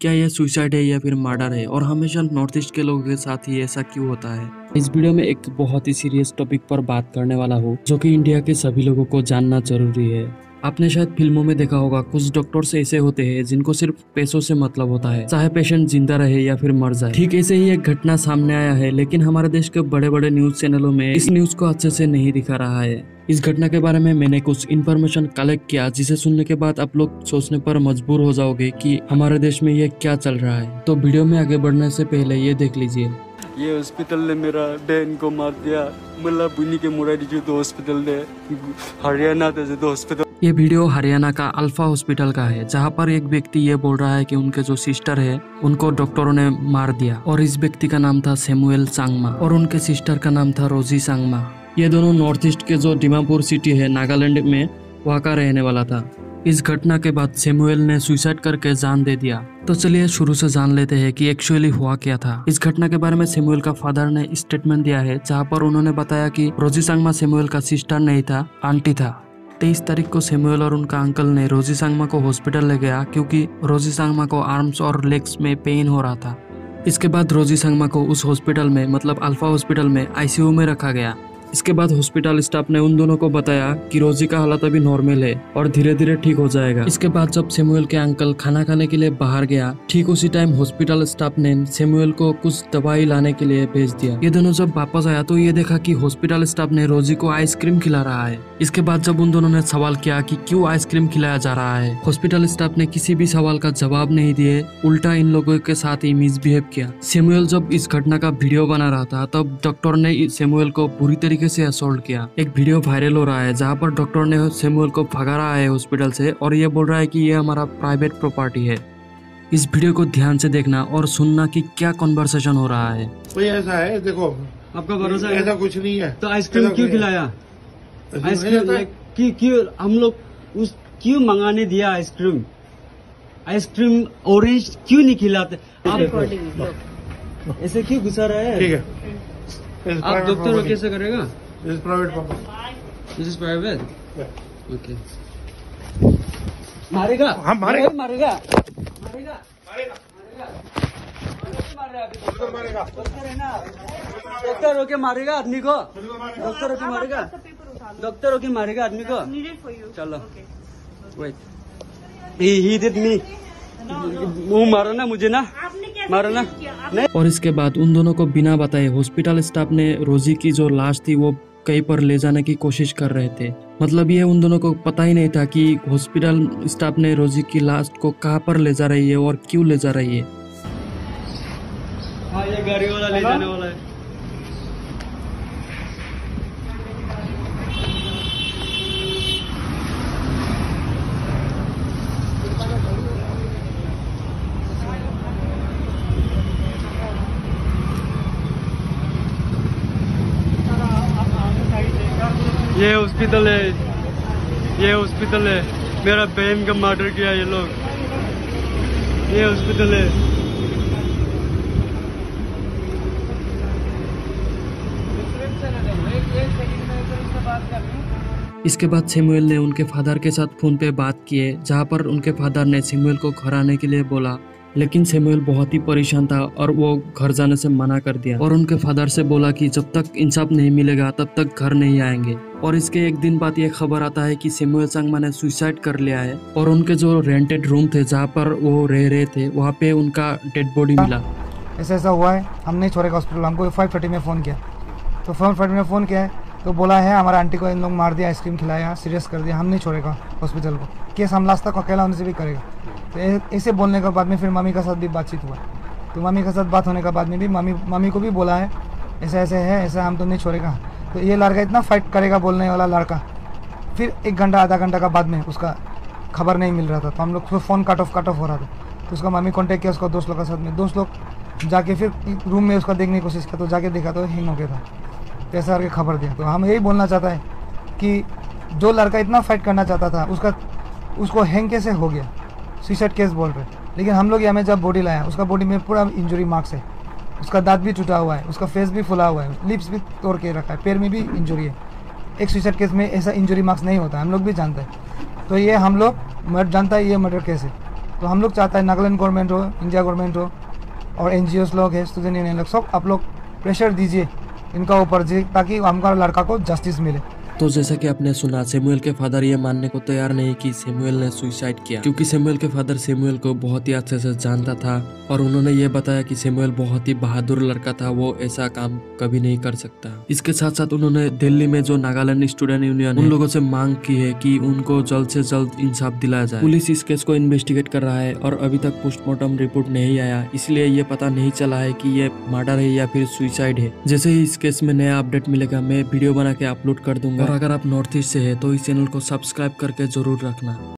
क्या यह सुसाइड है या फिर मर्डर है, और हमेशा नॉर्थ ईस्ट के लोगों के साथ ही ऐसा क्यों होता है। इस वीडियो में एक बहुत ही सीरियस टॉपिक पर बात करने वाला हूँ जो कि इंडिया के सभी लोगों को जानना जरूरी है। आपने शायद फिल्मों में देखा होगा, कुछ डॉक्टर्स ऐसे होते हैं जिनको सिर्फ पैसों से मतलब होता है, चाहे पेशेंट जिंदा रहे या फिर मर जाए। ठीक ऐसे ही एक घटना सामने आया है, लेकिन हमारे देश के बड़े बड़े न्यूज चैनलों में इस न्यूज को अच्छे से नहीं दिखा रहा है। इस घटना के बारे में मैंने कुछ इन्फॉर्मेशन कलेक्ट किया, जिसे सुनने के बाद आप लोग सोचने पर मजबूर हो जाओगे कि हमारे देश में ये क्या चल रहा है। तो वीडियो में आगे बढ़ने से पहले ये देख लीजिए। ये हॉस्पिटल ने मेरा बहन को मार दिया, मतलब बुनी के मुरादी जो तो हॉस्पिटल ने हरियाणा थे जो हॉस्पिटल। ये वीडियो हरियाणा का अल्फा हॉस्पिटल का है, जहां पर एक व्यक्ति ये बोल रहा है कि उनके जो सिस्टर है उनको डॉक्टरों ने मार दिया, और इस व्यक्ति का नाम था सैमुअल सांगमा और उनके सिस्टर का नाम था रोजी सांगमा। ये दोनों नॉर्थ ईस्ट के जो डिमापुर सिटी है नागालैंड में, वहाँ का रहने वाला था। इस घटना के बाद सैमुअल ने सुसाइड करके जान दे दिया। तो चलिए शुरू से जान लेते हैं कि एक्चुअली हुआ क्या था। इस घटना के बारे में सैमुअल का फादर ने स्टेटमेंट दिया है, जहाँ पर उन्होंने बताया कि रोजी सांगमा सैमुअल का सिस्टर नहीं था, आंटी था। 23 तारीख को सैमुअल और उनका अंकल ने रोजी सांगमा को हॉस्पिटल ले गया, क्योंकि रोजी सांगमा को आर्म्स और लेग्स में पेन हो रहा था। इसके बाद रोजी सांगमा को उस हॉस्पिटल में, मतलब अल्फा हॉस्पिटल में आईसीयू में रखा गया। इसके बाद हॉस्पिटल स्टाफ ने उन दोनों को बताया कि रोजी का हालत अभी नॉर्मल है और धीरे धीरे ठीक हो जाएगा। इसके बाद जब सैमुअल के अंकल खाना खाने के लिए बाहर गया, ठीक उसी टाइम हॉस्पिटल स्टाफ ने सैमुअल को कुछ दवाई लाने के लिए भेज दिया। ये दोनों जब वापस आया तो ये देखा कि हॉस्पिटल स्टाफ ने रोजी को आइसक्रीम खिला रहा है। इसके बाद जब उन दोनों ने सवाल किया कि क्यों आइसक्रीम खिलाया जा रहा है, हॉस्पिटल स्टाफ ने किसी भी सवाल का जवाब नहीं दिए, उल्टा इन लोगों के साथ ही मिसबिहेव किया। सैमुअल जब इस घटना का वीडियो बना रहा था, तब डॉक्टर ने सैमुअल को बुरी तरीके से असॉल्ट किया। एक वीडियो वायरल हो रहा है जहां पर डॉक्टर ने सैमुअल को भगा रहा है हॉस्पिटल से, और ये बोल रहा है कि ये हमारा प्राइवेट प्रॉपर्टी है। इस वीडियो को ध्यान से देखना और सुनना कि क्या कन्वर्सेशन हो रहा है। कोई ऐसा है, देखो आपका भरोसा है? ऐसा कुछ नहीं है। तो आइसक्रीम क्यों खिलाया? आइसक्रीम क्यों हम लोग उस क्यों मंगाने दिया? आइसक्रीम ऑरेंज क्यों नहीं खिलाते? ऐसे क्यों गुस्सा रहा है? ठीक है, आप डॉक्टर कैसे करेगा? Private this is private. Okay, मारेगा? हम मारेगा, मारेगा। मारेगा है ना, डॉक्टर होके मारेगा आदमी को। डॉक्टर होके मारेगा, डॉक्टर होके मारेगा आदमी को। चलो वेट, ही डिड मी, वो मारो ना मुझे, ना मारो ना। और इसके बाद उन दोनों को बिना बताए हॉस्पिटल स्टाफ ने रोजी की जो लाश थी वो कहीं पर ले जाने की कोशिश कर रहे थे। मतलब ये उन दोनों को पता ही नहीं था कि हॉस्पिटल स्टाफ ने रोजी की लाश को कहाँ पर ले जा रही है और क्यों ले जा रही है। हाँ, ये गाड़ी वाला ले जाने वाला है। ये हॉस्पिटल है, ये हॉस्पिटल है। मेरा बहन का मर्डर किया ये लोग। ये हॉस्पिटल है। इसके बाद सैमुअल ने उनके फादर के साथ फोन पे बात किए, जहाँ पर उनके फादर ने सैमुअल को घर आने के लिए बोला, लेकिन सैमुअल बहुत ही परेशान था और वो घर जाने से मना कर दिया, और उनके फादर से बोला कि जब तक इंसाफ नहीं मिलेगा तब तक घर नहीं आएंगे। और इसके एक दिन बाद ये खबर आता है कि सैमुअल सांगमा ने सुसाइड कर लिया है, और उनके जो रेंटेड रूम थे जहाँ पर वो रह रहे थे, वहाँ पे उनका डेड बॉडी मिला। ऐसा हुआ है, हम नहीं छोड़ेगा हॉस्पिटल। हमको 5:30 में फ़ोन किया, तो 5:30 में फ़ोन किया है तो बोला है हमारा आंटी को इन लोग मार दिया, आइसक्रीम खिलाया, सीरियस कर दिया, हम नहीं छोड़ेगा हॉस्पिटल को, केस हम लास्ट तक अकेला होने से भी करेगा। तो ऐसे बोलने के बाद में फिर मम्मी का साथ भी बातचीत हुआ। तो मम्मी के साथ बात होने के बाद में भी मम्मी को भी बोला है ऐसे ऐसे है, ऐसा हम तो नहीं छोड़ेगा। तो ये लड़का इतना फाइट करेगा, बोलने वाला लड़का, फिर 1 घंटा आधा घंटा का बाद में उसका खबर नहीं मिल रहा था, तो हम लोग फ़ोन कट ऑफ हो रहा था। तो उसका मम्मी कॉन्टेक्ट किया उसका दोस्त लोग के साथ में, दोस्त लोग जाके फिर रूम में उसका देखने की कोशिश किया, तो जाके देखा तो हिंग हो गया था। तो ऐसा करके खबर दिया। तो हम यही बोलना चाहता है कि जो लड़का इतना फाइट करना चाहता था उसको हैंग कैसे हो गया, सुसाइड केस बोल रहे। लेकिन हम लोग यहाँ में जब बॉडी लाया, उसका बॉडी में पूरा इंजरी मार्क्स है, उसका दांत भी टूटा हुआ है, उसका फेस भी फुला हुआ है, लिप्स भी तोड़ के रखा है, पैर में भी इंजरी है। एक सुसाइड केस में ऐसा इंजरी मार्क्स नहीं होता, हम लोग भी जानते हैं। तो ये हम लोग जानता है ये मर्डर केस है। तो हम लोग चाहता है नागालैंड गवर्नमेंट हो, इंडिया गवर्नमेंट हो और NGOs लोग है, स्टूडेंट यूनियन लोग, सब आप लोग प्रेशर दीजिए इनका ऊपर जी, ताकि हमारा लड़का को जस्टिस मिले। तो जैसा कि आपने सुना, सैमुअल के फादर ये मानने को तैयार नहीं कि सैमुअल ने सुसाइड किया, क्योंकि सैमुअल के फादर सैमुअल को बहुत ही अच्छे से जानता था और उन्होंने ये बताया कि सैमुअल बहुत ही बहादुर लड़का था, वो ऐसा काम कभी नहीं कर सकता। इसके साथ साथ उन्होंने दिल्ली में जो नागालैंड स्टूडेंट यूनियन उन लोगों से मांग की है कि उनको जल्द से जल्द इंसाफ दिलाया जाए। पुलिस इस केस को इन्वेस्टिगेट कर रहा है और अभी तक पोस्टमार्टम रिपोर्ट नहीं आया, इसलिए ये पता नहीं चला है कि ये मर्डर है या फिर सुसाइड है। जैसे ही इस केस में नया अपडेट मिलेगा मैं वीडियो बना के अपलोड कर दूंगा। और अगर आप नॉर्थ ईस्ट से है तो इस चैनल को सब्सक्राइब करके जरूर रखना।